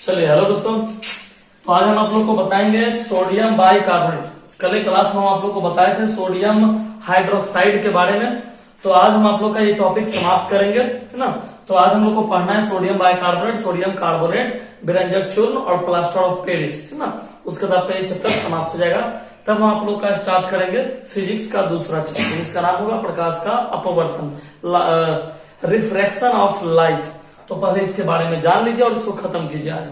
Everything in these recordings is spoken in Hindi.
चलिए हेलो दोस्तों। तो आज हम आप लोग को बताएंगे सोडियम बाइकार्बोनेट। कल एक क्लास में हम आप लोग को बताए थे सोडियम हाइड्रोक्साइड के बारे में। तो आज हम आप लोग का ये टॉपिक समाप्त करेंगे, है ना। तो आज हम लोग को पढ़ना है सोडियम बाइकार्बोनेट, सोडियम कार्बोनेट, विरंजक चूर्ण और प्लास्टर ऑफ पेरिस, है ना। उसके बाद ये चैप्टर समाप्त हो जाएगा। तब हम आप लोग का स्टार्ट करेंगे फिजिक्स का दूसरा चैप्टर, जिसका नाम होगा प्रकाश का अपवर्तन, रिफ्रैक्शन ऑफ लाइट। तो पहले इसके बारे में जान लीजिए और इसको खत्म कीजिए आज।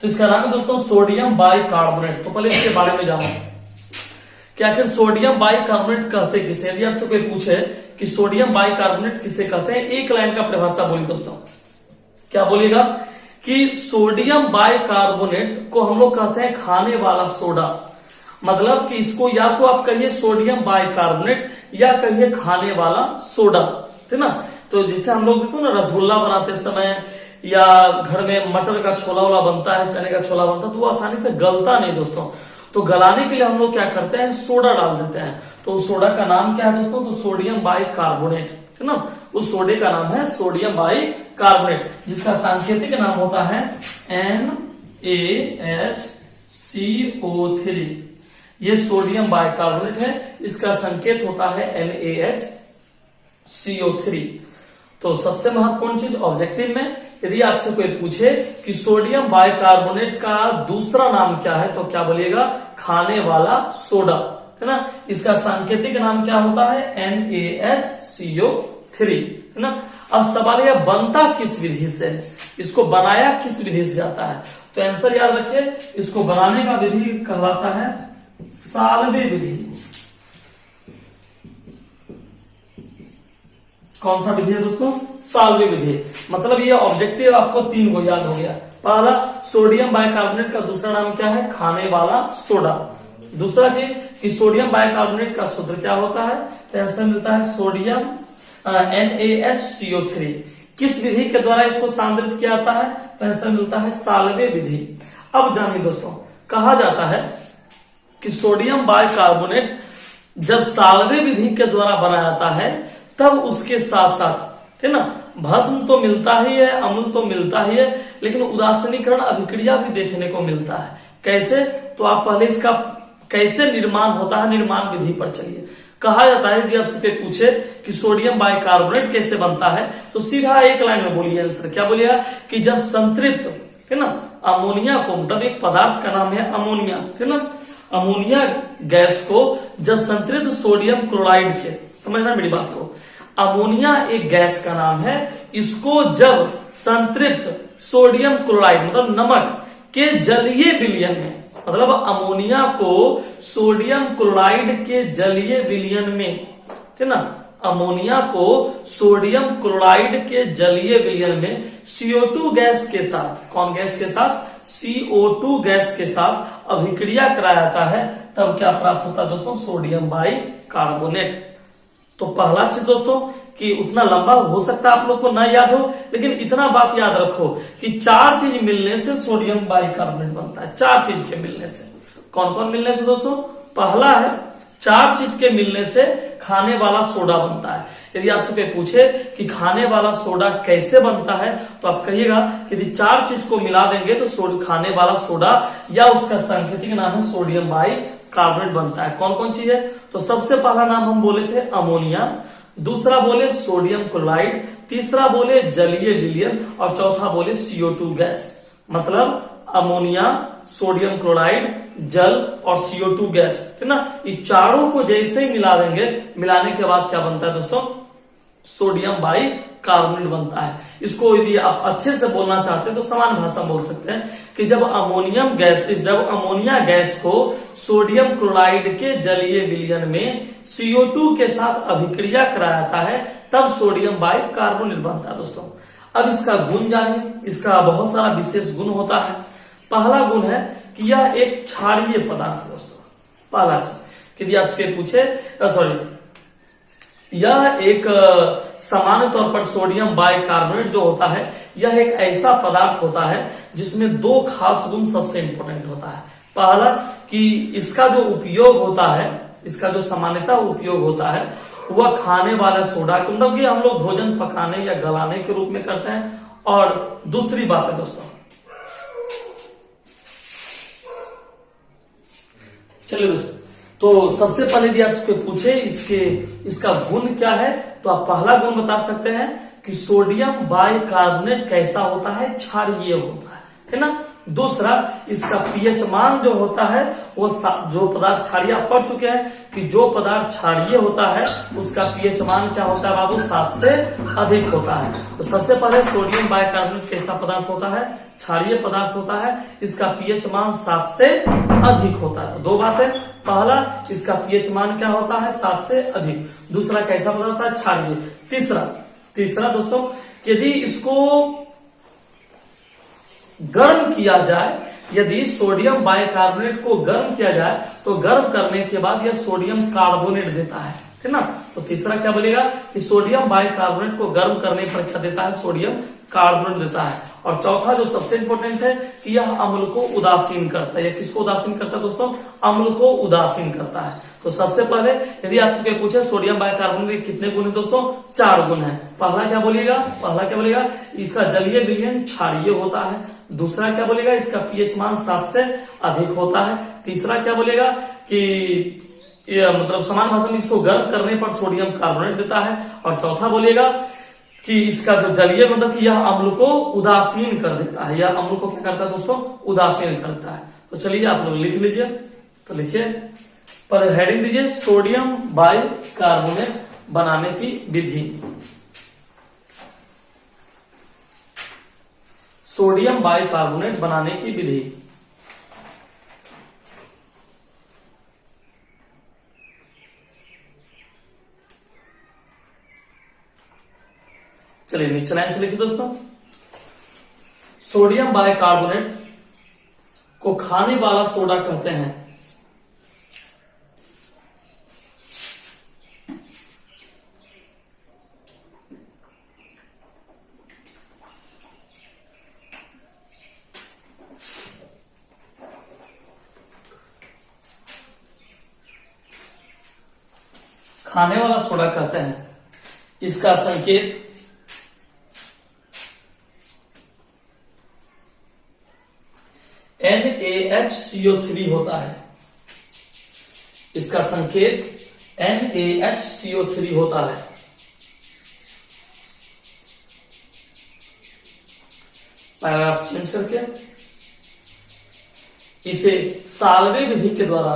तो इसका नाम है दोस्तों सोडियम बाइकार्बोनेट। तो पहले इसके बारे में जानो कि आखिर सोडियम बाइकार्बोनेट कहते किसे। यदि आपसे कोई पूछे कि सोडियम बाइकार्बोनेट किसे कहते हैं, एक लाइन का परिभाषा बोलिए दोस्तों। क्या बोलिएगा कि सोडियम बाइकार्बोनेट को हम लोग कहते हैं खाने वाला सोडा। मतलब कि इसको या तो आप कहिए सोडियम बाइकार्बोनेट या कहिए खाने वाला सोडा, है ना। तो जिससे हम लोग देखो ना रसगुल्ला बनाते समय या घर में मटर का छोला वाला बनता है, चने का छोला बनता है, तो वो आसानी से गलता नहीं दोस्तों। तो गलाने के लिए हम लोग क्या करते हैं, सोडा डाल देते हैं। तो उस सोडा का नाम क्या है दोस्तों, तो सोडियम बाइकार्बोनेट, है ना। उस सोडे का नाम है सोडियम बाइकार्बोनेट, जिसका सांकेतिक नाम होता है NaHCO3। ये सोडियम बाइकार्बोनेट है, इसका संकेत होता है NaHCO3। तो सबसे महत्वपूर्ण चीज ऑब्जेक्टिव में यदि आपसे कोई पूछे कि सोडियम बाइकार्बोनेट का दूसरा नाम क्या है, तो क्या बोलिएगा, खाने वाला सोडा, है ना। इसका सांकेतिक नाम क्या होता है, NaHCO3, है ना। अब सवाल यह बनता किस विधि से, इसको बनाया किस विधि से जाता है। तो आंसर याद रखिए, इसको बनाने का विधि कहलाता है साल्वे विधि। कौन सा विधि है दोस्तों, साल्वे विधि। मतलब ये ऑब्जेक्टिव आपको 3 को याद हो गया। पहला, सोडियम बाइकार्बोनेट का दूसरा नाम क्या है, खाने वाला सोडा। दूसरा चीज कि सोडियम बाइकार्बोनेट का सूत्र क्या होता है, तो आंसर मिलता है सोडियम NaHCO3। किस विधि के द्वारा इसको सांद्रित किया जाता है, तो आंसर मिलता है साल्वे विधि। अब जानिए दोस्तों, कहा जाता है कि सोडियम बाइकार्बोनेट जब साल्वे विधि के द्वारा बनाया जाता है, तब उसके साथ साथ, है ना, भस्म तो मिलता ही है, अम्ल तो मिलता ही है, लेकिन उदासीनीकरण अभिक्रिया भी देखने को मिलता है। कैसे, तो आप पहले इसका कैसे निर्माण होता है, निर्माण विधि पर चलिए। कहा जाता है, यदि आपसे पूछे कि सोडियम बाइकार्बोनेट कैसे बनता है, तो सीधा एक लाइन में बोलिए आंसर। क्या बोलिएगा कि जब संतृप्त, है ना, अमोनिया को, मतलब एक पदार्थ का नाम है अमोनिया, है ना, अमोनिया गैस को जब संतृप्त सोडियम क्लोराइड के, समझना मेरी बात को, अमोनिया एक गैस का नाम है, इसको जब संतृप्त सोडियम क्लोराइड मतलब नमक के जलीय विलयन में, मतलब अमोनिया को सोडियम क्लोराइड के जलीय विलयन में, है ना, अमोनिया को सोडियम क्लोराइड के जलीय विलयन में CO2 गैस के साथ, कौन गैस के साथ, CO2 गैस के साथ अभिक्रिया कराया जाता है, तब क्या प्राप्त होता है दोस्तों, सोडियम बाइकार्बोनेट। तो पहला चीज दोस्तों कि उतना लंबा हो सकता है आप लोग को ना याद हो, लेकिन इतना बात याद रखो कि 4 चीज मिलने से सोडियम बाइकार्बोनेट बनता है। 4 चीज के मिलने से, कौन कौन मिलने से दोस्तों, पहला है 4 चीज के मिलने से खाने वाला सोडा बनता है। यदि आपसे कोई पूछे कि खाने वाला सोडा कैसे बनता है, तो आप कहिएगा कि यदि 4 चीज को मिला देंगे तो खाने वाला सोडा या उसका सांकेतिक नाम है सोडियम बाइकार्बोनेट बनता है। कौन कौन चीज है, तो सबसे पहला नाम हम बोले थे अमोनिया, दूसरा बोले सोडियम क्लोराइड, तीसरा बोले जलीय विलयन और चौथा बोले CO2 गैस। मतलब अमोनिया, सोडियम क्लोराइड, जल और CO2 गैस, है ना। ये चारों को जैसे ही मिला देंगे, मिलाने के बाद क्या बनता है दोस्तों, सोडियम बाइकार्बोनेट बनता है। इसको यदि आप अच्छे से बोलना चाहते हैं तो समान भाषा बोल सकते हैं कि जब अमोनिया गैस को सोडियम क्लोराइड के जलीय विलयन में CO2 के साथ अभिक्रिया कराया जाता है, तब सोडियम बाइकार्बोनेट बनता है दोस्तों। अब इसका गुण जानिए, इसका बहुत सारा विशेष गुण होता है। पहला गुण है कि यह एक क्षारीय पदार्थ है दोस्तों। पहला चीज यदि आपसे पूछे, यह एक सामान्य तौर पर सोडियम बाइकार्बोनेट जो होता है, यह एक ऐसा पदार्थ होता है जिसमें 2 खास गुण सबसे इंपॉर्टेंट होता है। पहला कि इसका जो उपयोग होता है, इसका जो सामान्यतः उपयोग होता है, वह खाने वाला सोडा, मतलब कि हम लोग भोजन पकाने या गलाने के रूप में करते हैं। और दूसरी बात है दोस्तों चलिए दोस्तों, तो सबसे पहले यदि आपसे पूछे इसका गुण क्या है, तो आप पहला गुण बता सकते हैं कि सोडियम बाइकार्बोनेट कैसा होता है, क्षारीय होता है ना। दूसरा, इसका पीएच मान जो होता है वो जो पदार्थ क्षारीय, आप पढ़ चुके हैं कि जो पदार्थ क्षारीय होता है उसका पीएच मान क्या होता है बाबू, 7 से अधिक होता है। तो सबसे पहले सोडियम बाइकार्बोनेट कैसा पदार्थ होता है, क्षारीय पदार्थ होता है, इसका पीएच मान 7 से अधिक होता है। तो दो बातें, पहला इसका पीएच मान क्या होता है, 7 से अधिक, दूसरा कैसा पदार्थ होता है, क्षारीय। तीसरा दोस्तों, यदि इसको गर्म किया जाए, यदि सोडियम बाइकार्बोनेट को गर्म किया जाए तो गर्म करने के बाद यह सोडियम कार्बोनेट देता है, ठीक ना। तो तीसरा क्या बोलेगा कि सोडियम बाइकार्बोनेट को गर्म करने पर क्या देता है, सोडियम कार्बोनेट देता है। और चौथा जो सबसे इंपॉर्टेंट है कि यह अम्ल को उदासीन करता है। यह किसको उदासीन करता है दोस्तों, अम्ल को उदासीन करता है। तो सबसे पहले यदि आपसे कोई पूछे सोडियम बाइकार्बोनेट के कितने गुण है दोस्तों, 4 गुण है। पहला क्या बोलेगा, इसका जलीय विलयन क्षारीय होता है। दूसरा क्या बोलेगा, इसका पीएच मान 7 से अधिक होता है। तीसरा क्या बोलेगा कि मतलब समान भाषा में इसको गर्म करने पर सोडियम कार्बोनेट देता है। और चौथा बोलेगा कि इसका जो जलीय मतलब कि यह अम्ल को उदासीन कर देता है, यह अम्ल को क्या करता है दोस्तों, उदासीन करता है। तो चलिए आप लोग लिख लीजिए, तो लिखिए, पहले हेडिंग दीजिए सोडियम बाइकार्बोनेट बनाने की विधि। सोडियम बाइकार्बोनेट बनाने की विधि। चलिए नीचे लाइन से लिखिए दोस्तों, सोडियम बाइकार्बोनेट को खाने वाला सोडा कहते हैं। खाने वाला सोडा कहते हैं। इसका संकेत NaHCO3 होता है। इसका संकेत NaHCO3 होता है। पैराग्राफ चेंज करके इसे साल्वे विधि के द्वारा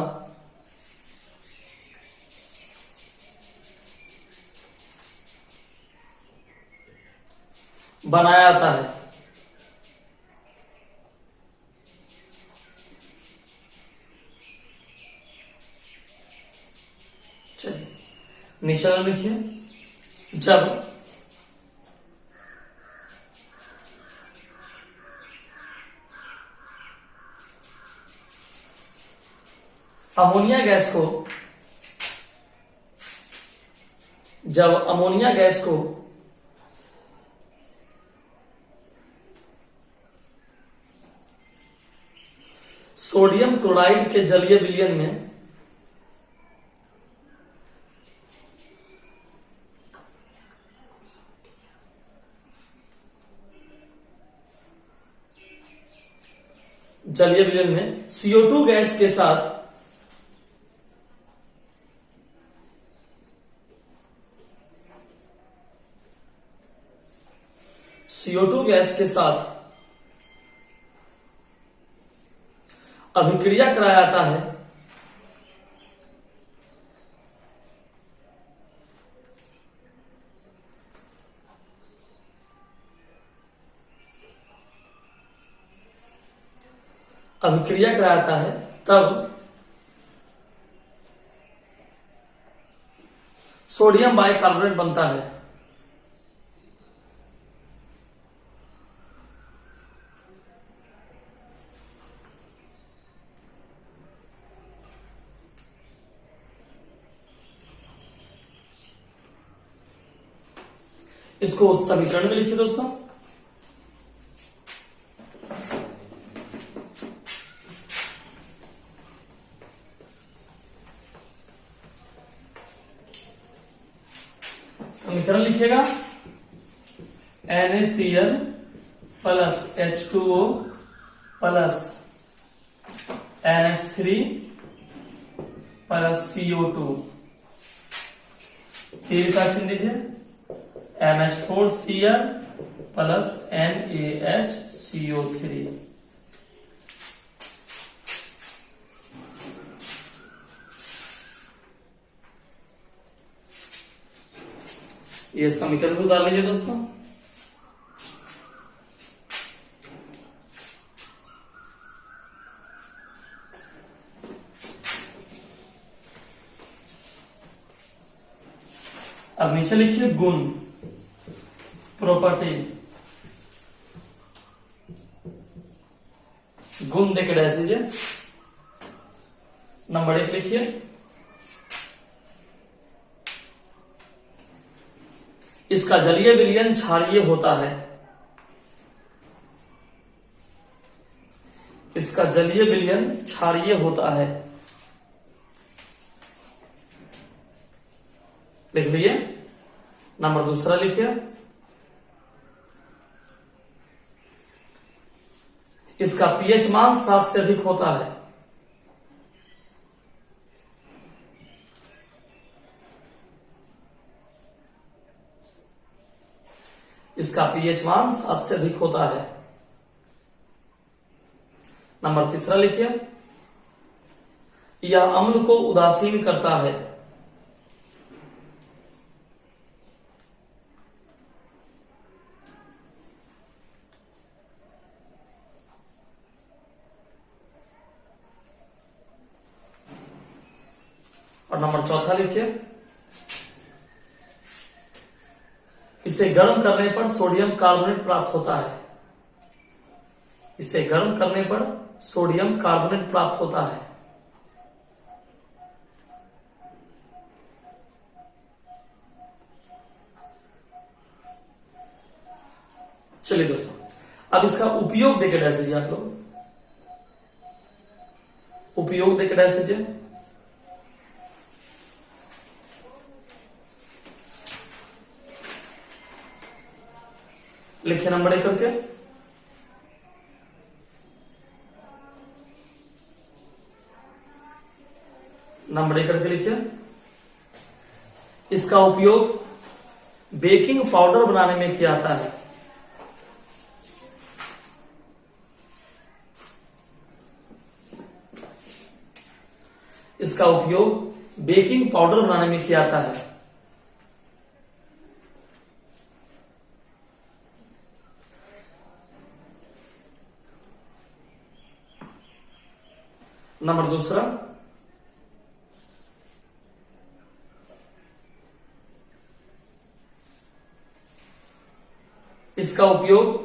बनाया जाता है। चलिए नीचे लिखिए, जब अमोनिया गैस को सोडियम क्लोराइड के जलीय विलयन में CO2 गैस के साथ अभिक्रिया कराया जाता है। तब सोडियम बाइकार्बोनेट बनता है। इसको समीकरण में लिखिए दोस्तों, समीकरण लिखिएगा NaCl plus H2O plus NH3 plus CO2, 3 का चिन्ह लीजिए, NH4Cl प्लस NaHCO3। ये समीकरण उतार लीजिए दोस्तों। अब नीचे लिखिए गुण, प्रॉपर्टी, गुण देके डैश दीजिए। नंबर 1 लिखिए, इसका जलीय विलयन क्षारीय होता है। इसका जलीय विलयन क्षारीय होता है, लिख लीजिए। नंबर 2 लिखिए, इसका पीएच मान 7 से अधिक होता है। इसका पीएच मान 7 से अधिक होता है। नंबर 3 लिखिए, यह अम्ल को उदासीन करता है। और नंबर 4 लिखिए, इसे गर्म करने पर सोडियम कार्बोनेट प्राप्त होता है। इसे गर्म करने पर सोडियम कार्बोनेट प्राप्त होता है। चलिए दोस्तों, अब इसका उपयोग देकर डैश दीजिए। आप लोग उपयोग देकर डैश दीजिए। लिखिए नंबर 1 करके। नंबर 1 करके लिखिए, इसका उपयोग बेकिंग पाउडर बनाने में किया जाता है। इसका उपयोग बेकिंग पाउडर बनाने में किया जाता है। नंबर 2, इसका उपयोग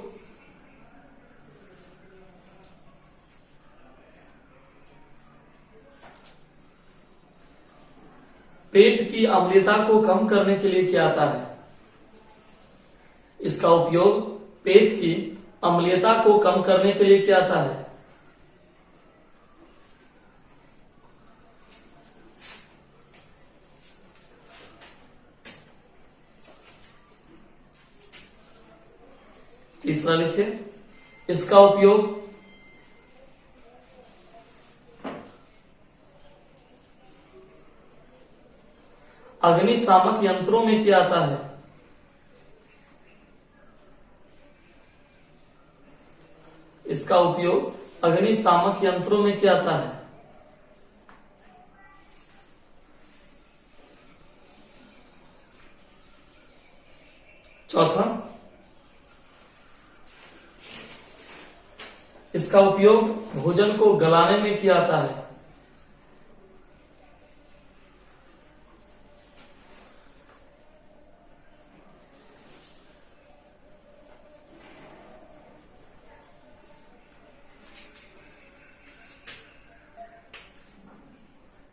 पेट की अम्लता को कम करने के लिए किया जाता है। इसका उपयोग पेट की अम्लता को कम करने के लिए किया जाता है। तीसरा लिखिए, इसका उपयोग अग्निशामक यंत्रों में किया जाता है। इसका उपयोग अग्निशामक यंत्रों में किया जाता है। चौथा, इसका उपयोग भोजन को गलाने में किया जाता है।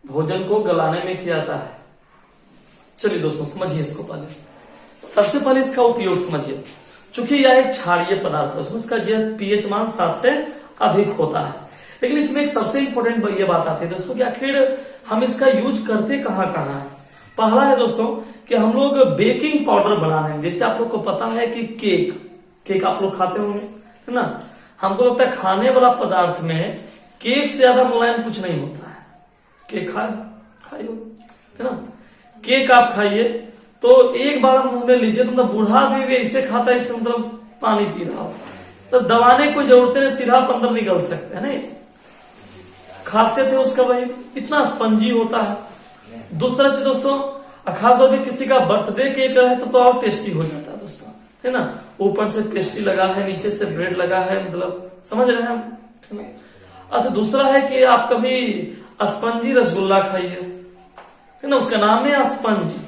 भोजन को गलाने में किया जाता है। चलिए दोस्तों समझिए इसको। पहले सबसे पहले इसका उपयोग समझिए। चूंकि यह एक क्षारीय पदार्थ है, उसका पीएच मान 7 से अधिक होता है। लेकिन इसमें एक सबसे इंपॉर्टेंट ये बात आती है दोस्तों कि आखिर हम इसका यूज करते कहाँ है। पहला है दोस्तों कि हम लोग बेकिंग पाउडर बनाने में, जैसे आप लोग को पता है कि केक आप लोग खाते होंगे, है ना। हमको लगता है खाने वाला पदार्थ में केक से ज्यादा मुलायम कुछ नहीं होता है। केक खाई होगी, है ना। केक आप खाइए तो एक बार मुंह में लीजिए तो मतलब बूढ़ा भी ऐसे खाता है, इससे मतलब पानी पी रहा हो, तो दबाने की कोई जरूरत नहीं, सीधा अंदर निकल सकते हैं। नहीं, खासियत है उसका वही, इतना स्पंजी होता है। दूसरा चीज दोस्तों, खास तौर पर किसी का बर्थडे केक है तो और टेस्टी हो जाता है दोस्तों, है ना। ऊपर से पेस्ट्री लगा है, नीचे से ब्रेड लगा है, मतलब समझ रहे हैं हम, है ना। अच्छा, दूसरा है कि आप कभी स्पंजी रसगुल्ला खाइए, है ना, उसका नाम है स्पंजी,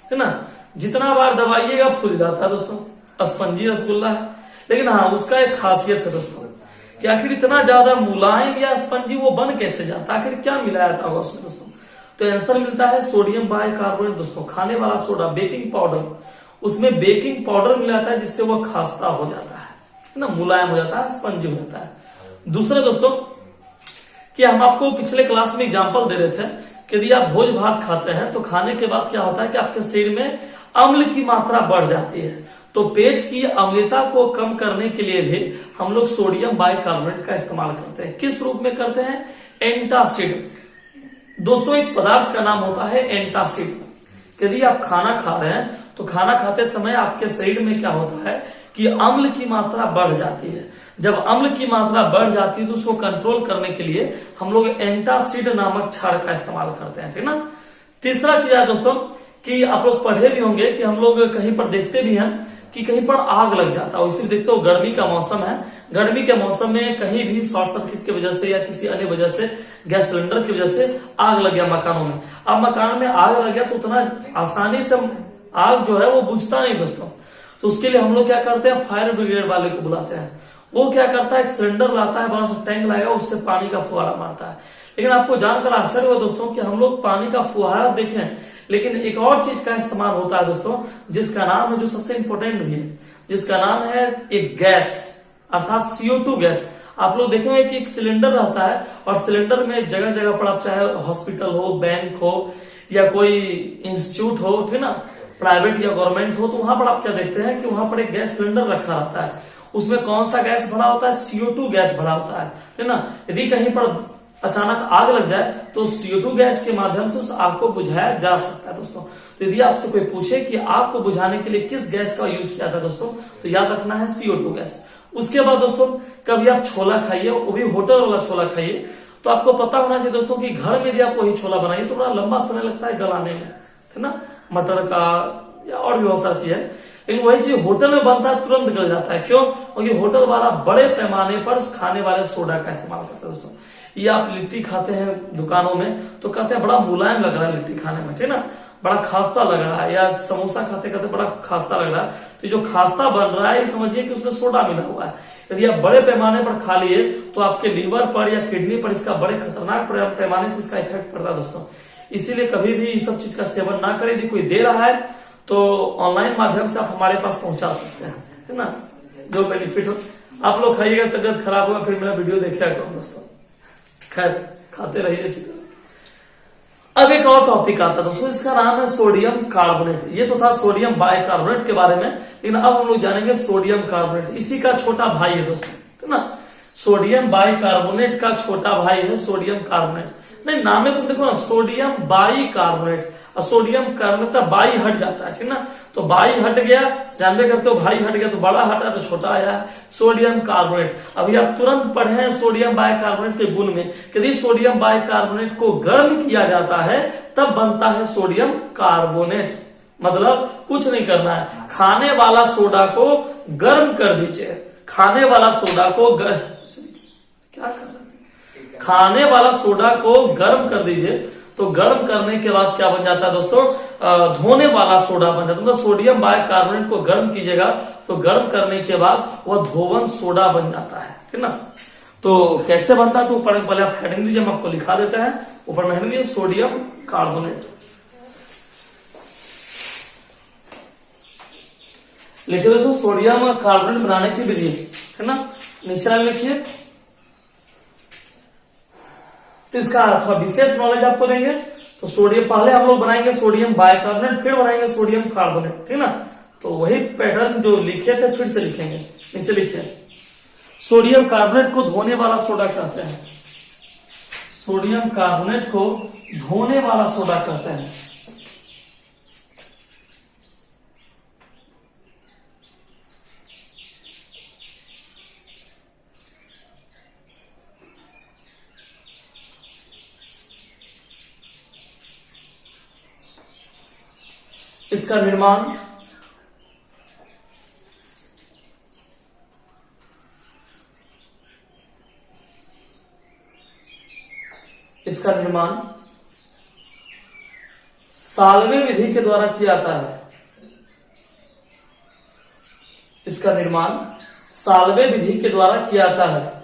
है ना। जितना बार दबाइएगा फूल जाता है दोस्तों, स्पंजी रसगुल्ला है। लेकिन हाँ, उसका एक खासियत है दोस्तों कि आखिर इतना ज्यादा मुलायम या स्पंजी वो बन कैसे जाता है, आखिर क्या मिलाया था उसमें दोस्तों। तो आंसर मिलता है सोडियम बाइकार्बोनेट दोस्तों, खाने वाला सोडा, बेकिंग पाउडर, उसमें बेकिंग पाउडर मिलाता है जिससे वो खास्ता हो जाता है ना, मुलायम हो जाता है, स्पंजी हो जाता है। दूसरा दोस्तों कि हम आपको पिछले क्लास में एग्जांपल दे रहे थे कि यदि आप भोज भात खाते हैं तो खाने के बाद क्या होता है कि आपके शरीर में अम्ल की मात्रा बढ़ जाती है। तो पेट की अम्लता को कम करने के लिए भी हम लोग सोडियम बाइकार्बोनेट का इस्तेमाल करते हैं। किस रूप में करते हैं? एंटासिड दोस्तों, एक पदार्थ का नाम होता है एंटासिड। यदि आप खाना खा रहे हैं तो खाना खाते समय आपके शरीर में क्या होता है कि अम्ल की मात्रा बढ़ जाती है। जब अम्ल की मात्रा बढ़ जाती है तो उसको कंट्रोल करने के लिए हम लोग एंटासिड नामक क्षार का इस्तेमाल करते हैं, ठीक ना। तीसरा चीज है दोस्तों कि आप लोग पढ़े भी होंगे कि हम लोग कहीं पर देखते भी हैं कि कहीं पर आग लग जाता है। इसी देखते हो, गर्मी का मौसम है, गर्मी के मौसम में कहीं भी शॉर्ट सर्किट की वजह से या किसी अन्य वजह से गैस सिलेंडर की वजह से आग लग गया मकानों में। अब मकान में आग लग गया तो उतना आसानी से आग जो है वो बुझता नहीं दोस्तों। तो उसके लिए हम लोग क्या करते हैं, फायर ब्रिगेड वाले को बुलाते हैं। वो क्या करता है, एक सिलेंडर लाता है, बड़ा सा टैंक लाएगा, उससे पानी का फुहारा मारता है। लेकिन आपको जानकर आश्चर्य हुआ दोस्तों कि हम लोग पानी का फुहारा देखें, लेकिन एक और चीज का इस्तेमाल होता है दोस्तों, जिसका नाम है, जो सबसे इंपॉर्टेंट भी है, जिसका नाम है एक गैस, अर्थात CO2 गैस। आप लोग देखेंगे कि एक सिलेंडर रहता है और सिलेंडर में जगह जगह पर आप चाहे हॉस्पिटल हो, बैंक हो या कोई इंस्टीट्यूट हो, ठीक ना, प्राइवेट या गवर्नमेंट हो, तो वहां पर आप क्या देखते हैं कि वहां पर एक गैस सिलेंडर रखा रहता है। उसमें कौन सा गैस भरा होता है? CO2 गैस भरा होता है ना। यदि कहीं पर अचानक आग लग जाए तो CO2 गैस के माध्यम से उस आग को बुझाया जा सकता है दोस्तों। तो यदि आपसे कोई पूछे कि आग को बुझाने के लिए किस गैस का यूज किया था दोस्तों, तो याद रखना है CO2 गैस। उसके बाद दोस्तों कभी आप छोला खाइए, वो भी होटल वाला छोला खाइए, तो आपको पता होना चाहिए दोस्तों कि घर में यदि आप वही छोला बनाइए तो बड़ा लंबा समय लगता है गलाने में, है ना, मटर का या और भी बहुत सारी चीज है। लेकिन वही चीज होटल में बनता है, तुरंत गल जाता है। क्यों? क्योंकि होटल वाला बड़े पैमाने पर खाने वाले सोडा का इस्तेमाल करता है दोस्तों। ये आप लिट्टी खाते हैं दुकानों में तो कहते हैं बड़ा मुलायम लग रहा है लिट्टी खाने में, ठीक ना, बड़ा खास्ता लग रहा है, या समोसा खाते खाते बड़ा खास्ता लग रहा है, तो जो खास्ता बन रहा है समझिए कि उसमें सोडा मिला हुआ है। यदि आप बड़े पैमाने पर खा लिए तो आपके लीवर पर या किडनी पर इसका बड़े खतरनाक पैमाने से इसका इफेक्ट पड़ता है दोस्तों। इसीलिए कभी भी इस सब चीज का सेवन ना करें। यदि कोई दे रहा है तो ऑनलाइन माध्यम से आप हमारे पास पहुंचा सकते हैं, है ना, जो बेनिफिट हो। आप लोग खाइएगा, तबियत खराब होगा फिर मेरा वीडियो देखिएगा कौन दोस्तों। खैर, खाते रहिए इसी तरह। अब एक और टॉपिक आता है दोस्तों, इसका नाम है सोडियम कार्बोनेट। ये तो था सोडियम बाइकार्बोनेट के बारे में, लेकिन अब हम लोग जानेंगे सोडियम कार्बोनेट। इसी का छोटा भाई है दोस्तों, है ना। सोडियम बाइकार्बोनेट का छोटा भाई है सोडियम कार्बोनेट। नहीं, नाम में तुम देखो ना, सोडियम बाइकार्बोनेट, और सोडियम कार्बोनेट बाई हट जाता है, ठीक ना। तो बाई हट गया, जानबे करते हो, भाई हट गया तो बड़ा हटा तो छोटा आया, सोडियम कार्बोनेट। अभी आप तुरंत पढ़े हैं सोडियम बाइकार्बोनेट के गुण में, यदि सोडियम बाइकार्बोनेट को गर्म किया जाता है तब बनता है सोडियम कार्बोनेट। मतलब कुछ नहीं करना है, खाने वाला सोडा को गर्म कर दीजिए, खाने वाला सोडा को क्या कर रहे, खाने वाला सोडा को गर्म कर दीजिए, तो गर्म करने के बाद क्या बन जाता है दोस्तों, धोने वाला सोडा बन जाता है। मतलब सोडियम बाइकार्बोनेट को गर्म कीजिएगा तो गर्म करने के बाद वह धोवन सोडा बन जाता है, ठीक ना। तो कैसे बनता है, तो ऊपर पहले आप हेडिंग दीजिए, हम आपको लिखा देते हैं। ऊपर में हेडिंग दीजिए सोडियम कार्बोनेट, लिखिए दोस्तों सोडियम कार्बोनेट बनाने की विधि, है ना, नीचे लाइन लिखिए। तो इसका थोड़ा विशेष नॉलेज आपको देंगे। तो सोडियम पहले हम लोग बनाएंगे सोडियम बाइकार्बोनेट, फिर बनाएंगे सोडियम कार्बोनेट, ठीक ना। तो वही पैटर्न जो लिखे थे फिर से लिखेंगे। नीचे लिखिए, सोडियम कार्बोनेट को धोने वाला सोडा कहते हैं, सोडियम कार्बोनेट को धोने वाला सोडा कहते हैं। इसका निर्माण साल्वे विधि के द्वारा किया जाता है। इसका निर्माण साल्वे विधि के द्वारा किया जाता है।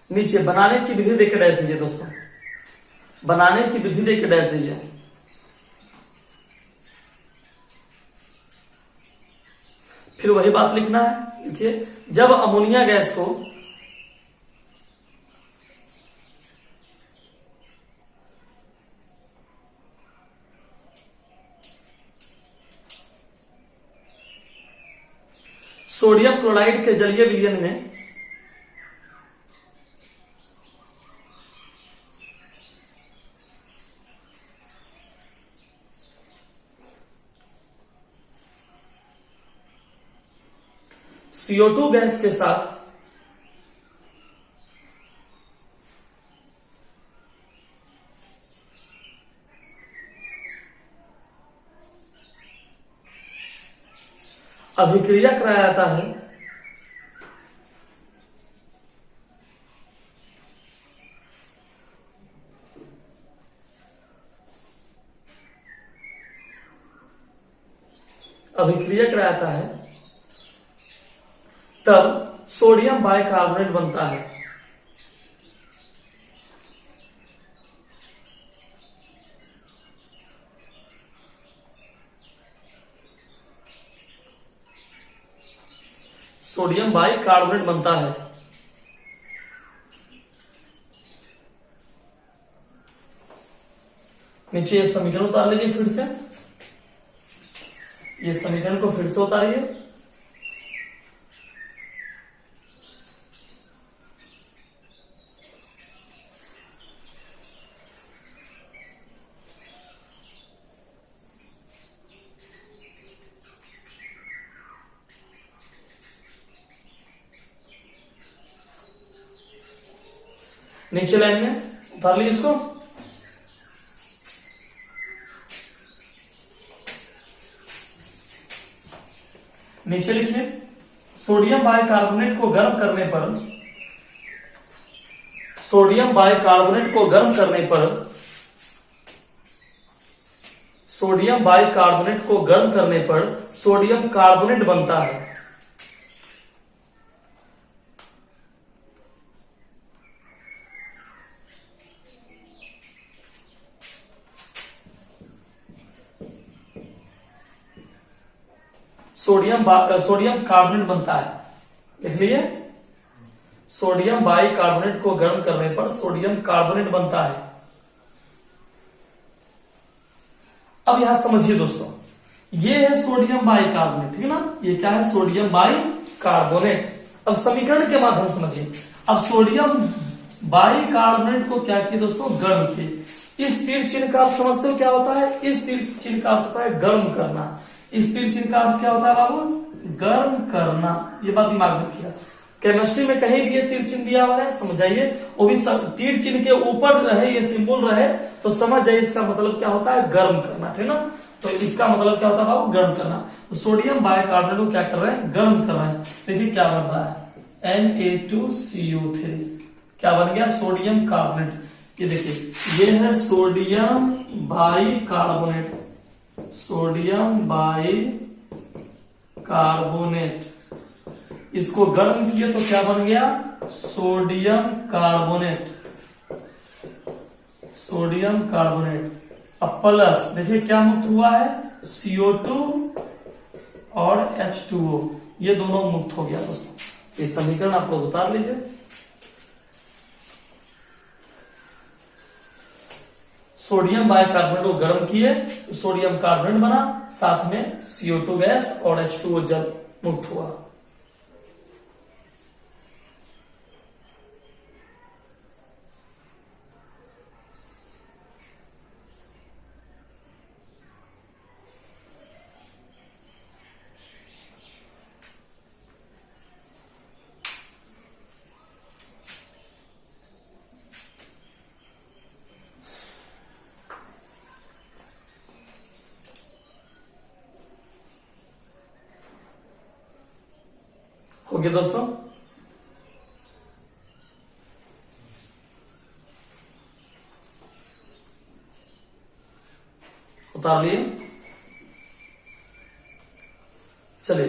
नीचे बनाने की विधि देकर डैश दीजिए दोस्तों, बनाने की विधि देकर डैश दीजिए। फिर वही बात लिखना है। लिखिए, जब अमोनिया गैस को सोडियम क्लोराइड के जलीय विलयन में CO2 गैस के साथ अभिक्रिया कराया जाता है, तब सोडियम बाइकार्बोनेट बनता है। सोडियम बाइकार्बोनेट बनता है। नीचे ये समीकरण उतार लीजिए फिर से, ये समीकरण को फिर से उतारिए। नीचे लाइन में उतार लीजिए इसको। नीचे लिखिए, सोडियम बाइकार्बोनेट को गर्म करने पर सोडियम बाइकार्बोनेट को गर्म करने पर सोडियम बाइकार्बोनेट को गर्म करने पर सोडियम कार्बोनेट बनता है। सोडियम कार्बोनेट बनता है। लिख लिए, सोडियम बाइकार्बोनेट को गर्म करने पर सोडियम कार्बोनेट बनता है। अब यहां समझिए दोस्तों, ये है सोडियम बाइकार्बोनेट, ठीक है ना, ये क्या है, सोडियम बाइकार्बोनेट। अब समीकरण के माध्यम समझिए। अब सोडियम बाइकार्बोनेट को क्या किया दोस्तों, गर्म किए। इस तीर चिन्ह का आप समझते हो क्या होता है, इस तीर चिन्ह का होता है गर्म करना। इस तीर चिन्ह का अर्थ क्या होता है बाबू, गर्म करना। ये बात दिमाग में रखिएगा। केमिस्ट्री में कहीं भी ये तीर चिन्ह दिया हुआ है, समझाइए, वो भी तीर चिन्ह के ऊपर रहे, ये सिंबल रहे तो समझ जाइए इसका मतलब क्या होता है, गर्म करना, ठीक है ना। तो इसका मतलब क्या होता है बाबू, गर्म करना। तो सोडियम बाइकार्बोनेट को क्या कर रहे हैं, गर्म कर रहे हैं। देखिए क्या बन रहा है, Na2CO3 क्या बन गया, सोडियम कार्बोनेट। ये देखिए, ये है सोडियम बाइकार्बोनेट, सोडियम बाइकार्बोनेट। इसको गर्म किए तो क्या बन गया, सोडियम कार्बोनेट, सोडियम कार्बोनेट। अब प्लस देखिए क्या मुक्त हुआ है, CO2 और H2O, ये दोनों मुक्त हो गया दोस्तों। ये समीकरण आप लोग उतार लीजिए। सोडियम बाइकार्बोनेट को गर्म किए तो सोडियम कार्बोनेट बना, साथ में CO2 गैस और H2O जल मुक्त हुआ। हो गया दोस्तों। उतार लिए। चलिए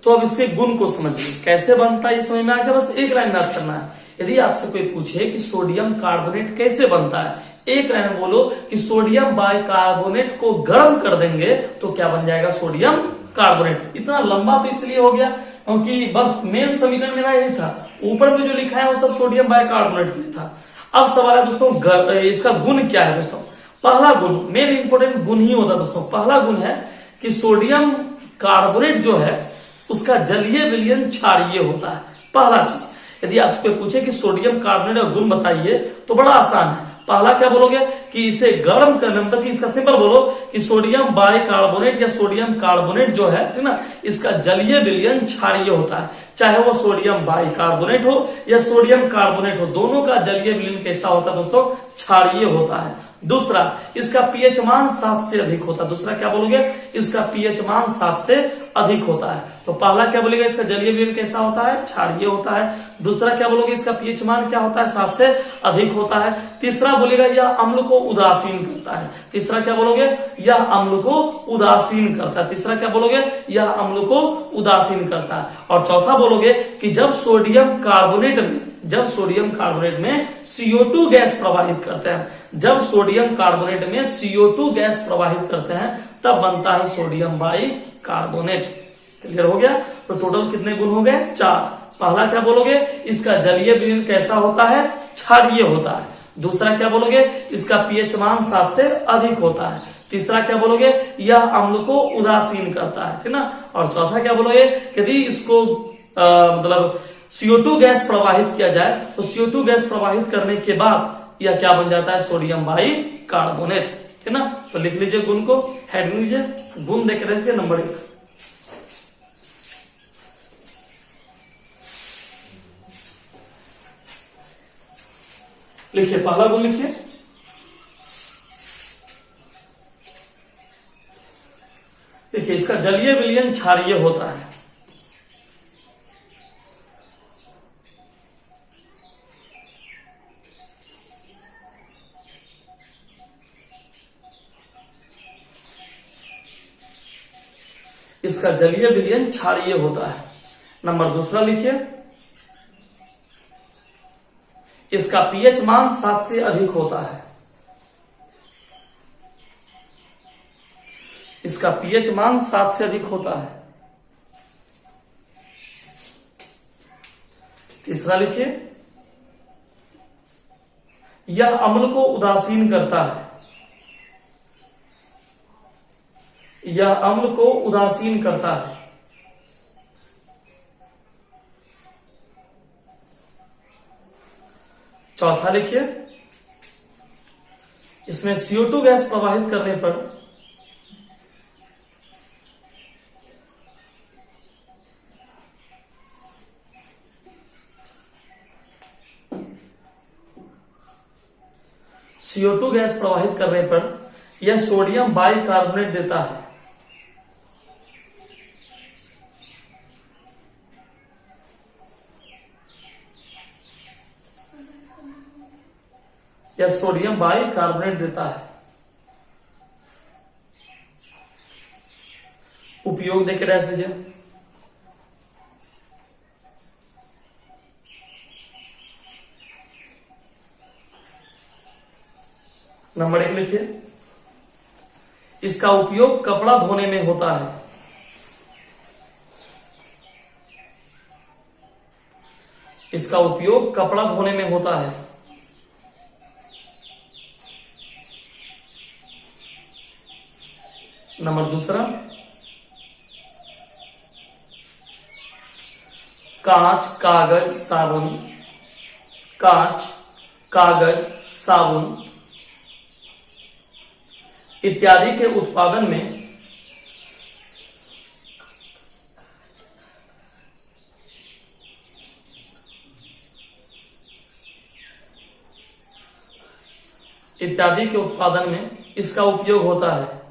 तो अब इसके गुण को समझिए, कैसे बनता है ये समझ में आ गया। बस एक लाइन में याद करना है। यदि आपसे कोई पूछे कि सोडियम कार्बोनेट कैसे बनता है, एक लाइन में बोलो कि सोडियम बाइकार्बोनेट को गर्म कर देंगे तो क्या बन जाएगा, सोडियम कार्बोनेट। इतना लंबा तो इसलिए हो गया क्योंकि बस मेन समीकरण मेरा यही था, ऊपर में जो लिखा है वो सब सोडियम बाइकार्बोनेट के लिए था। अब सवाल है दोस्तों इसका गुण क्या है दोस्तों। पहला गुण, मेन इंपोर्टेंट गुण ही होता है दोस्तों। पहला गुण है कि सोडियम कार्बोनेट जो है उसका जलीय विलयन क्षारीय होता है। पहला चीज, यदि आपसे पूछे कि सोडियम कार्बोनेट का गुण बताइए तो बड़ा आसान है। पहला क्या बोलोगे कि इसे गर्म करने, मतलब कि इसका सिंपल बोलो कि सोडियम बाइकार्बोनेट या सोडियम कार्बोनेट जो है, ठीक ना, इसका जलीय विलयन क्षारीय होता है। चाहे वो सोडियम बाइकार्बोनेट हो या सोडियम कार्बोनेट हो, दोनों का जलीय विलयन कैसा होता है दोस्तों, क्षारीय होता है। दूसरा, इसका पीएच मान 7 से अधिक होता है। दूसरा क्या बोलोगे, इसका पीएच मान 7 से अधिक होता है। तो पहला क्या बोलेगा, इसका जलीय विलयन कैसा होता है, क्षारीय होता है। दूसरा क्या बोलोगे, इसका पीएच मान क्या होता है, 7 से अधिक होता है। तीसरा बोलेगा यह अम्ल को उदासीन करता है। तीसरा क्या बोलोगे, यह अम्ल को उदासीन करता है। तीसरा क्या बोलोगे, यह अम्ल को उदासीन करता है। और चौथा बोलोगे कि जब सोडियम कार्बोनेट में CO2 गैस प्रवाहित करते हैं, जब सोडियम कार्बोनेट में CO2 गैस प्रवाहित करते हैं तब बनता है सोडियम बाइकार्बोनेट। क्लियर हो गया। तो टोटल कितने गुण हो गए, 4। पहला क्या बोलोगे, इसका जलीय विलयन कैसा होता है, क्षारीय होता है। दूसरा क्या बोलोगे, इसका पीएच मान 7 से अधिक होता है। तीसरा क्या बोलोगे, यह अम्ल को उदासीन करता है, ठीक ना। और चौथा क्या बोलोगे, यदि इसको मतलब CO2 गैस प्रवाहित किया जाए तो CO2 गैस प्रवाहित करने के बाद यह क्या बन जाता है, सोडियम बाइकार्बोनेट, है ना। तो लिख लीजिए गुण को, हेडिंग लीजिए, गुण देख रहे हैं नंबर 1। लिखिए, पहला गुण लिखिए, देखिए इसका जलीय विलयन क्षारीय होता है। इसका जलीय विलयन क्षारीय होता है। नंबर दूसरा लिखिए, इसका पीएच मान 7 से अधिक होता है। इसका पीएच मान 7 से अधिक होता है। तीसरा लिखिए, यह अम्ल को उदासीन करता है। यह अम्ल को उदासीन करता है। चौथा लिखिए, इसमें CO2 गैस प्रवाहित करने पर CO2 गैस प्रवाहित करने पर यह सोडियम बाइकार्बोनेट देता है। यह सोडियम बाइकार्बोनेट देता है। उपयोग देके डैश दीजिए। नंबर 1 लिखिए, इसका उपयोग कपड़ा धोने में होता है। इसका उपयोग कपड़ा धोने में होता है। नंबर दूसरा, कांच, कागज, साबुन, कांच, कागज, साबुन इत्यादि के उत्पादन में इसका उपयोग होता है।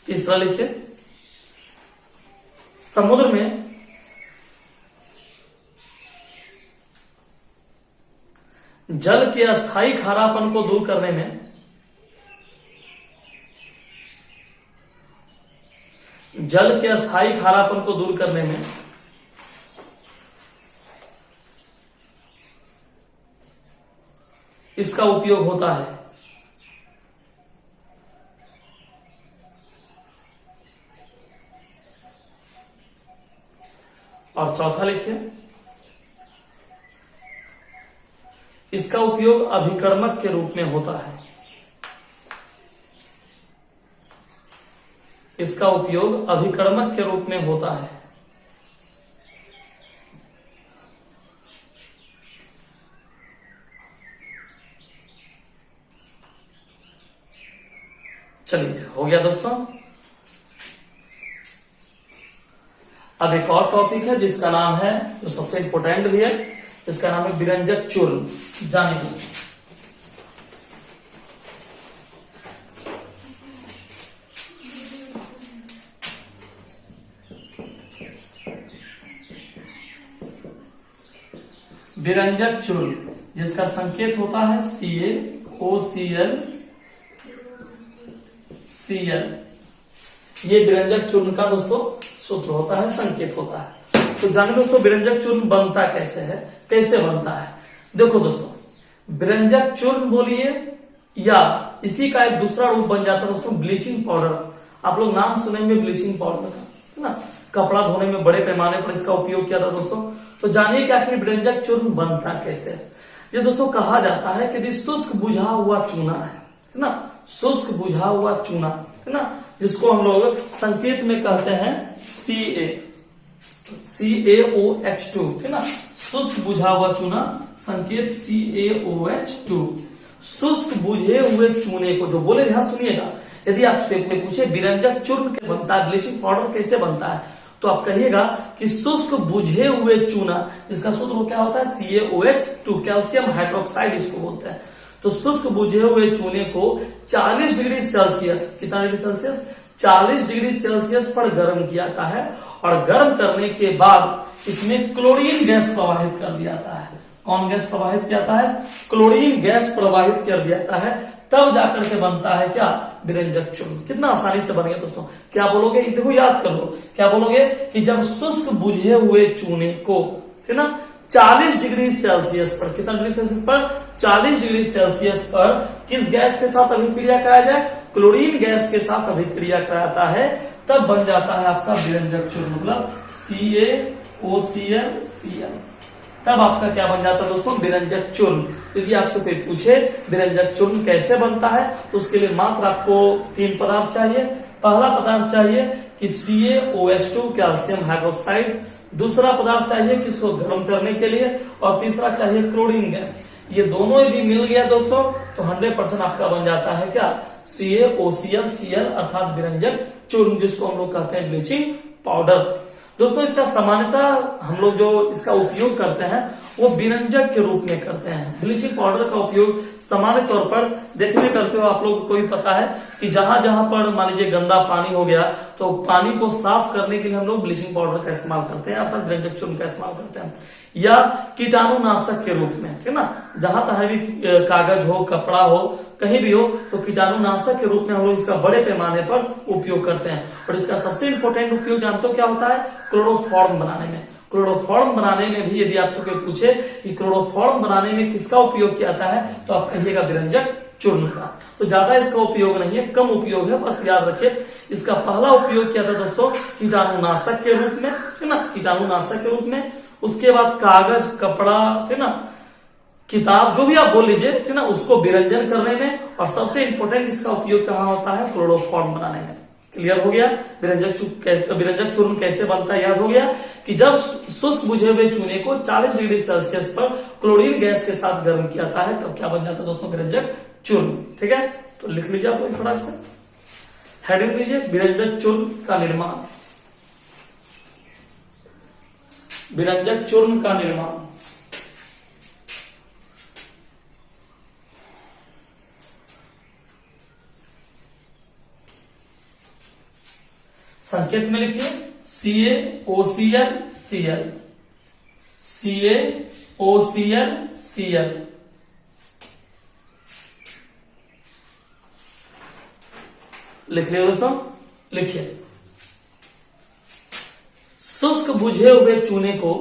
तीसरा लिखिए, समुद्र में जल के अस्थायी खारापन को दूर करने में इसका उपयोग होता है। और चौथा लिखिए, इसका उपयोग अभिकर्मक के रूप में होता है। इसका उपयोग अभिकर्मक के रूप में होता है। चलिए, हो गया दोस्तों। अब एक और टॉपिक है जिसका नाम है, जो सबसे इंपोर्टेंट भी है, इसका नाम है विरंजक चूर्ण। जानिए दोस्तों, विरंजक चूर्ण जिसका संकेत होता है CaOCl Cl, ये विरंजक चूर्ण का दोस्तों सूत्र होता है, संकेत होता है। तो जानिए दोस्तों, विरंजक चूर्ण बनता कैसे है, कैसे बनता है। देखो दोस्तों, विरंजक चूर्ण बोलिए या इसी का एक दूसरा रूप बन जाता है दोस्तों ब्लीचिंग पाउडर। आप लोग नाम सुनेंगे ब्लीचिंग पाउडर का, है ना। कपड़ा धोने में बड़े पैमाने पर इसका उपयोग किया था दोस्तों। तो जानिए कि आखिर विरंजक चूर्ण बनता कैसे है। ये दोस्तों कहा जाता है कि यदि शुष्क बुझा हुआ चूना है ना, शुष्क बुझा हुआ चूना, है ना, जिसको हम लोग संकेत में कहते हैं CaOH2, है ना, शुष्क बुझा हुआ चूना, संकेत CaOH2। शुष्क बुझे हुए चूने को, जो बोले ध्यान सुनिएगा, यदि आपसे कोई पूछे विरंजक चूर्ण कैसे बनता है, ब्लीचिंग पाउडर कैसे बनता है, तो आप कहिएगा कि शुष्क बुझे हुए चूना, जिसका सूत्र क्या होता है CaOH2, कैल्शियम हाइड्रोक्साइड इसको बोलते हैं। तो शुष्क बुझे हुए चूने को 40 डिग्री सेल्सियस, कितना डिग्री सेल्सियस, 40 डिग्री सेल्सियस पर गर्म किया जाता है, और गर्म करने के बाद इसमें क्लोरीन गैस प्रवाहित कर दिया जाता है। कौन गैस प्रवाहित किया जाता है, क्लोरीन गैस प्रवाहित कर दिया जाता है, तब जाकर के बनता है क्या, विरंजक चूर्ण। कितना आसानी से बन गया दोस्तों। क्या बोलोगे, देखो याद कर लो, क्या बोलोगे कि जब शुष्क बुझे हुए चूने को, है ना, 40 डिग्री सेल्सियस पर, कितना डिग्री सेल्सियस पर, 40 डिग्री सेल्सियस पर किस गैस के साथ अभिक्रिया कराया जाए, क्लोरीन गैस के साथ अभिक्रिया कराता है, तब बन जाता है आपका विरंजक चूर्ण, मतलब CaOCl Cl। तब आपका क्या बन जाता है दोस्तों, विरंजक चूर्ण। यदि आपसे कोई पूछे विरंजक चूर्ण कैसे बनता है, तो उसके लिए मात्र आपको 3 पदार्थ चाहिए। पहला पदार्थ चाहिए कि CaOH2, कैल्शियम हाइड्रोक्साइड, दूसरा पदार्थ चाहिए कि इसको गर्म करने के लिए, और तीसरा चाहिए क्लोरीन गैस। ये दोनों यदि मिल गया दोस्तों, तो 100% आपका बन जाता है क्या, CaOCl Cl, अर्थात विरंजक चूर्ण, जिसको हम लोग कहते हैं ब्लीचिंग पाउडर। दोस्तों इसका सामान्यतः हम लोग जो इसका उपयोग करते हैं वो विरंजक के रूप में करते हैं। ब्लीचिंग पाउडर का उपयोग सामान्य तौर पर देखने करते हो, आप लोग को भी पता है कि जहां जहां पर मान लीजिए गंदा पानी हो गया, तो पानी को साफ करने के लिए हम लोग ब्लीचिंग पाउडर का इस्तेमाल करते हैं, अर्थात विरंजक चूर्ण का इस्तेमाल करते हैं, या कीटाणुनाशक के रूप में, है ना। जहां तक भी कागज हो, कपड़ा हो, कहीं भी हो, तो कीटाणुनाशक के रूप में हम लोग इसका बड़े पैमाने पर उपयोग करते हैं। और इसका सबसे इंपॉर्टेंट उपयोग जानते हो क्या होता है, क्लोरोफॉर्म बनाने में। क्लोरोफॉर्म बनाने में भी यदि आपसे कोई पूछे कि क्लोरोफॉर्म बनाने में किसका उपयोग किया जाता है, तो आप कहिएगा विरंजक चूर्ण का। तो ज्यादा इसका उपयोग नहीं है, कम उपयोग है, बस याद रखिए। इसका पहला उपयोग किया था दोस्तों कीटाणुनाशक के रूप में, है ना, कीटाणुनाशक के रूप में, उसके बाद कागज, कपड़ा, ठीक ना, किताब, जो भी आप बोल लीजिए, ठीक ना, उसको विरंजन करने में, और सबसे इंपॉर्टेंट इसका उपयोग कहाँ होता है, क्लोरोफॉर्म बनाने में। क्लियर हो गया। विरंजक चूर्ण कैसे बनता है याद हो गया कि जब शुष्क बुझे हुए चूने को 40 डिग्री सेल्सियस पर क्लोरीन गैस के साथ गर्म किया जाता है, तब क्या बन जाता है दोस्तों, विरंजक चूर्ण। ठीक है, तो लिख लीजिए आप फटाक से, हेडिंग लीजिए, विरंजक चूर्ण का निर्माण। विरंजक चूर्ण का निर्माण। संकेत में लिखिए CaOCl Cl, CaOCl Cl। लिख लिया दोस्तों, लिखिए। शुष्क बुझे हुए चूने को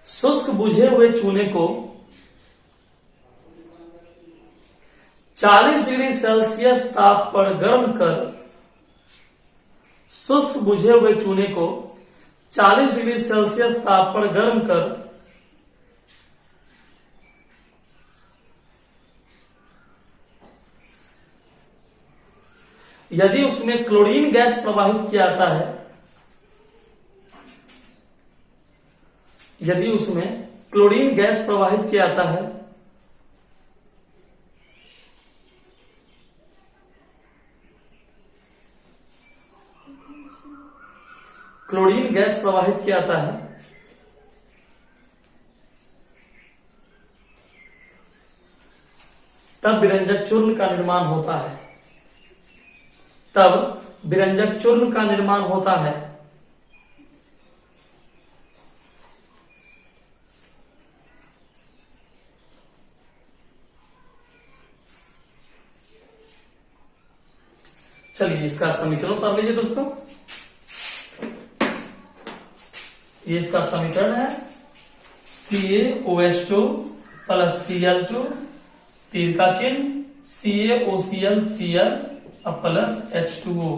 शुष्क बुझे हुए चूने को 40 डिग्री सेल्सियस ताप पर गर्म कर, शुष्क बुझे हुए चूने को 40 डिग्री सेल्सियस ताप पर गर्म कर यदि उसमें क्लोरीन गैस प्रवाहित किया जाता है, यदि उसमें क्लोरीन गैस प्रवाहित किया जाता है, क्लोरीन गैस प्रवाहित किया जाता है, तब विरंजक चूर्ण का निर्माण होता है। तब विरंजक चूर्ण का निर्माण होता है। चलिए इसका समीकरण उतार लीजिए दोस्तों। ये इसका समीकरण है CaOH2 प्लस Cl2, तीर का चिन्ह, CaOCl Cl प्लस H2O।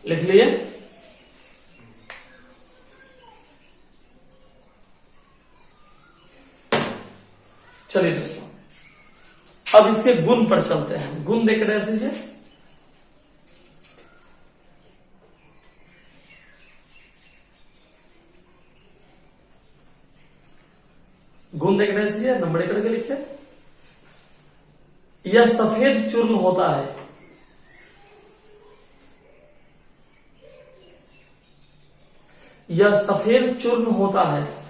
लिख लिए। चलिए दोस्तों, अब इसके गुण पर चलते हैं। गुण देकर डैश दीजिए। गुण देकर डैश दीजिए, नंबर एक करके लिखिए। यह सफेद चूर्ण होता है। यह सफेद चूर्ण होता है।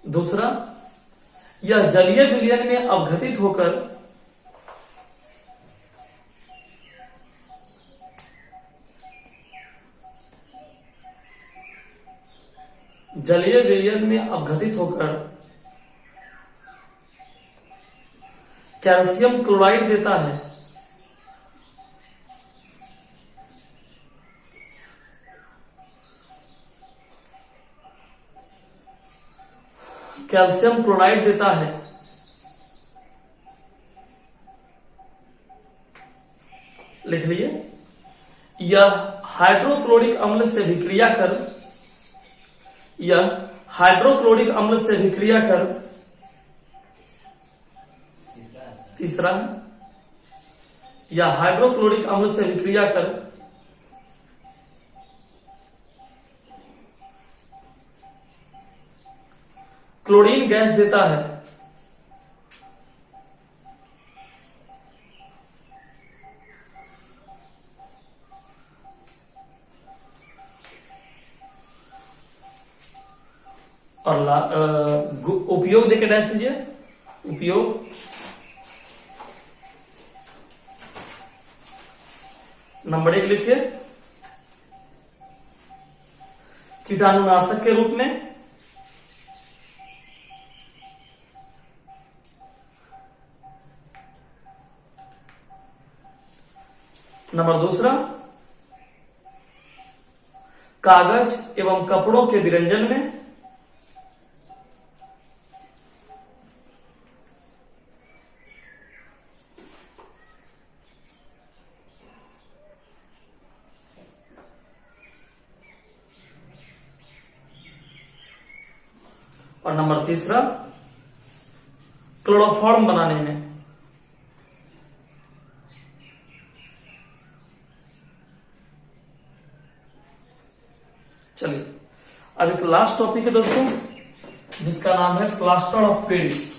दूसरा, यह जलीय विलयन में अपघटित होकर जलीय विलयन में अपघटित होकर कैल्शियम क्लोराइड देता है। कैल्शियम क्लोराइड देता है। लिख लिए। यह हाइड्रोक्लोरिक अम्ल से विक्रिया कर तीसरा, यह हाइड्रोक्लोरिक अम्ल से विक्रिया कर क्लोरीन गैस देता है। और उपयोग देके डैश दीजिए। उपयोग, नंबर एक लिखिए। कीटाणुनाशक के रूप में नंबर दूसरा, कागज एवं कपड़ों के विरंजन में। और नंबर तीसरा, क्लोरोफॉर्म बनाने में। चलिए, अब एक लास्ट टॉपिक है दोस्तों, जिसका नाम है plaster of Paris.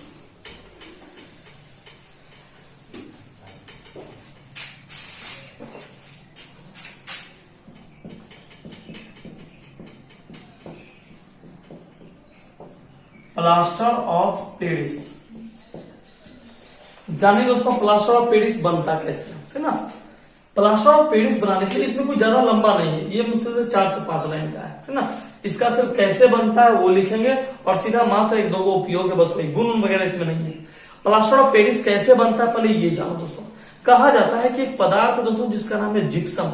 Plaster of Paris, जानिए दोस्तों प्लास्टर ऑफ पेरिस बनता कैसे है ना। प्लास्टर ऑफ पेरिस बनाने के लिए इसमें कोई ज्यादा लंबा नहीं है, ये मुश्किल से 4 से 5 लाइन का है ना। इसका सिर्फ कैसे बनता है वो लिखेंगे और सीधा मात्र 1-2 को उपयोग है, बस कोई गुण वगैरह इसमें नहीं है। प्लास्टर ऑफ पेरिस कैसे बनता है पहले ये जानो दोस्तों। कहा जाता है कि एक पदार्थ दोस्तों जिसका नाम है जिप्सम।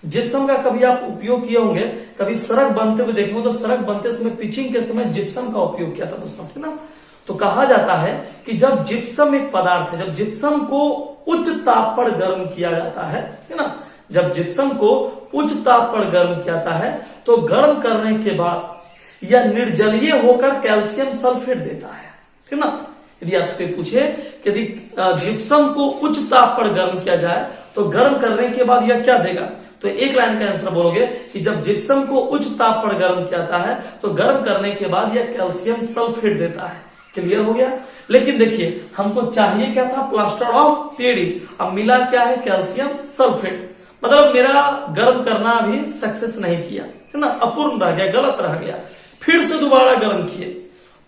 जिप्सम का कभी आप उपयोग किए होंगे, कभी सड़क बनते हुए देखेंगे तो सड़क बनते समय पिचिंग के समय जिप्सम का उपयोग किया था दोस्तों, ठीक ना। तो कहा जाता है कि जब जिप्सम एक पदार्थ है, जब जिप्सम को उच्च ताप पर गर्म किया जाता है ना, जब जिप्सम को उच्च ताप पर गर्म किया जाता है तो गर्म करने के बाद यह निर्जलीय होकर कैल्शियम सल्फेट देता है, ठीक ना। यदि आपसे पूछे कि यदि जिप्सम को उच्च ताप पर गर्म किया जाए तो गर्म करने के बाद यह क्या देगा, तो एक लाइन का आंसर बोलोगे कि जब जिप्सम को उच्च ताप पर गर्म किया जाता है तो गर्म करने के बाद यह कैल्शियम सल्फेट देता है। क्लियर हो गया। लेकिन देखिए हमको चाहिए क्या था, प्लास्टर ऑफ पेरिस, अब मिला क्या है, कैल्शियम सल्फेट। मतलब मेरा गर्म करना भी सक्सेस नहीं किया, है ना, अपूर्ण रह गया, गलत रह गया। फिर से दोबारा गर्म किए,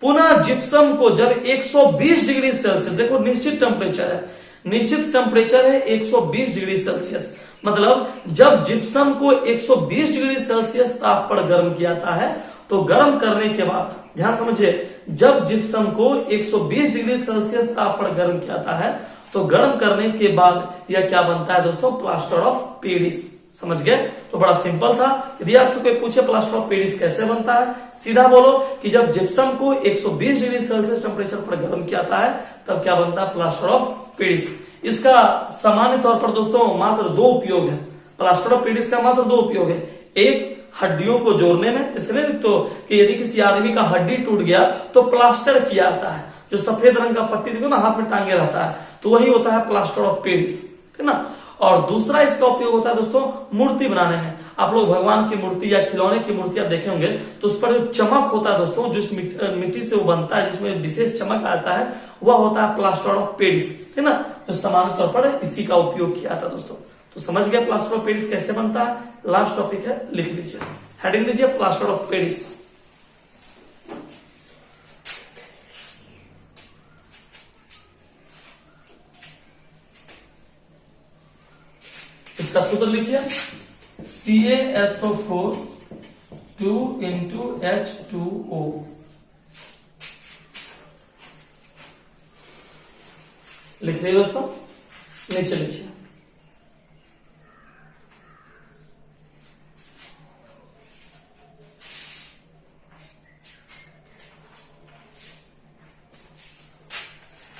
पुनः जिप्सम को जब 120 डिग्री सेल्सियस, देखो निश्चित टेम्परेचर है, निश्चित टेम्परेचर है 120 डिग्री सेल्सियस, मतलब जब जिप्सम को 120 डिग्री सेल्सियस ताप पर गर्म किया जाता है तो गर्म करने के बाद, ध्यान समझिए, जब जिप्सम को 120 डिग्री सेल्सियस ताप पर गर्म किया जाता है तो गर्म करने के बाद यह क्या बनता है दोस्तों, प्लास्टर ऑफ पेरिस। समझ गए। तो बड़ा सिंपल था। यदि आपसे कोई पूछे प्लास्टर ऑफ पेरिस कैसे बनता है, सीधा बोलो कि जब जिप्सम को 120 डिग्री सेल्सियस टेम्परेचर पर गर्म किया जाता है तब क्या बनता है, प्लास्टर ऑफ पेरिस। इसका सामान्य तौर पर दोस्तों मात्र 2 उपयोग है। प्लास्टर ऑफ पेरिस का मात्र 2 उपयोग है। एक, हड्डियों को जोड़ने में, इसलिए तो कि यदि किसी आदमी का हड्डी टूट गया तो प्लास्टर किया जाता है, जो सफेद रंग का पट्टी देखो ना हाथ में टांगे रहता है, तो वही होता है प्लास्टर ऑफ पेरिस, है ना। और दूसरा इसका उपयोग होता है दोस्तों मूर्ति बनाने में। आप लोग भगवान की मूर्ति या खिलौने की मूर्ति आप देखे होंगे तो उस पर जो चमक होता है दोस्तों, जिस मिट्टी से वो बनता है, जिसमें विशेष चमक आता है, वह होता है प्लास्टर ऑफ पेरिस, है ना। तो सामान्य तौर पर इसी का उपयोग किया था दोस्तों। तो समझ गया प्लास्टर ऑफ पेरिस कैसे बनता है। लास्ट टॉपिक है, लिख लीजिए, हेडिंग लीजिए प्लास्टर ऑफ पेरिस। इसका सूत्र लिखिए, CaSO4 2 into H2O। लिखिए दोस्तों, नीचे लिखिए।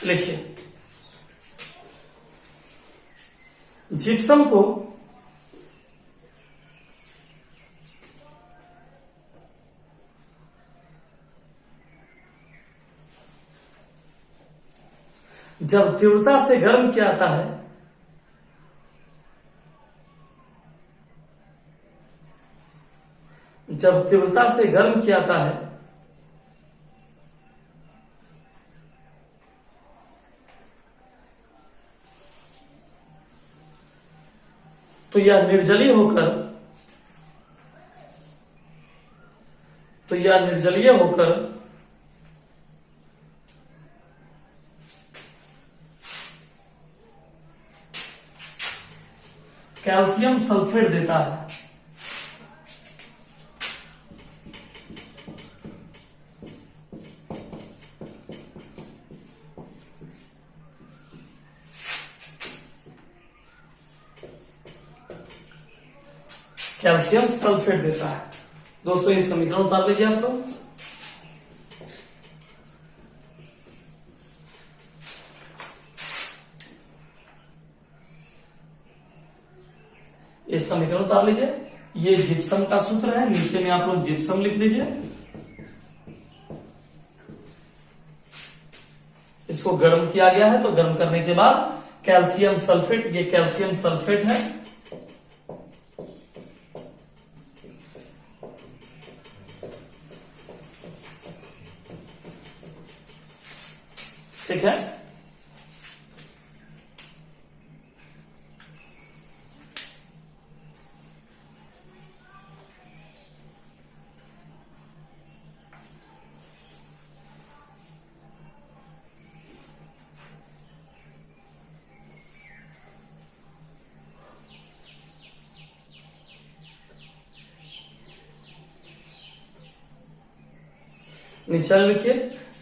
लिखिए, जिप्सम को जब तीव्रता से गर्म किया जाता है जब तीव्रता से गर्म किया जाता है तो यह निर्जलीय होकर कैल्शियम सल्फेट देता है। कैल्शियम सल्फेट देता है। दोस्तों ये समीकरण उतार लीजिए आप लोग। ये समीकरण उतार लीजिए। ये जिप्सम का सूत्र है, नीचे में आप लोग जिप्सम लिख लीजिए। इसको गर्म किया गया है, तो गर्म करने के बाद कैल्शियम सल्फेट, ये कैल्शियम सल्फेट है। ठीक है, नीचे लिखिए।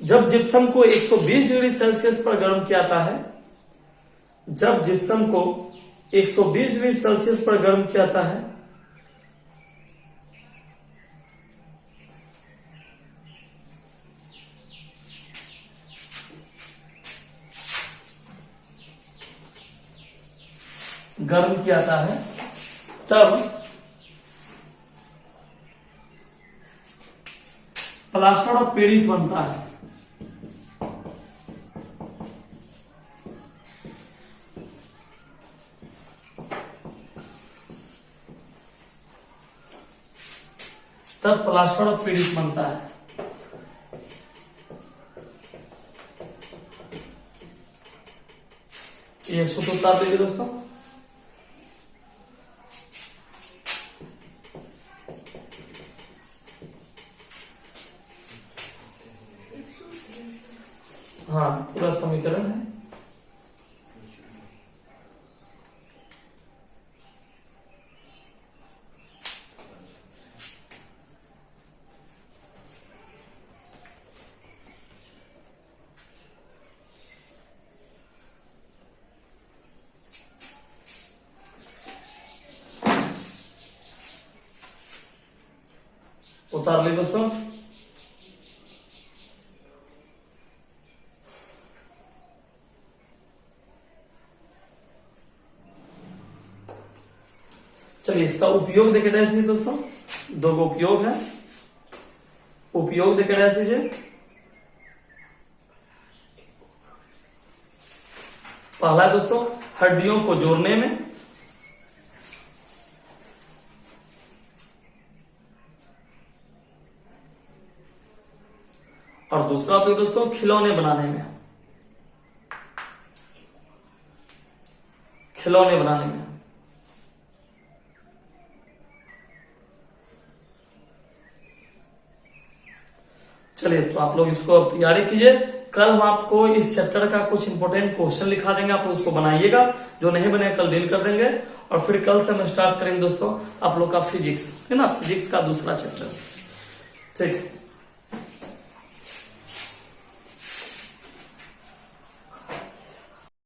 जब जिप्सम को 120 डिग्री सेल्सियस पर गर्म किया जाता है, जब जिप्सम को 120 डिग्री सेल्सियस पर गर्म किया जाता है, गर्म किया जाता है, तब प्लास्टर ऑफ पेरिस बनता है। तब प्लास्टर ऑफ पेरिस बनता है। ये सूत्र उतार दीजिए दोस्तों। हाँ, पूरा समीकरण है। उतार ली दोस्तों। चलिए इसका उपयोग देखे दीजिए दोस्तों। दो गो उपयोग है, उपयोग देखे दीजिए। पहला है दोस्तों हड्डियों को जोड़ने में, और दूसरा उपयोग दोस्तों खिलौने बनाने में, खिलौने बनाने में। चलिए तो आप लोग इसको तैयारी कीजिए। कल हम आपको इस चैप्टर का कुछ इंपॉर्टेंट क्वेश्चन लिखा देंगे, आप लोग उसको बनाइएगा। जो नहीं बने कल डील कर देंगे, और फिर कल से हम स्टार्ट करेंगे दोस्तों आप लोग का फिजिक्स, है ना, फिजिक्स का दूसरा चैप्टर। ठीक है।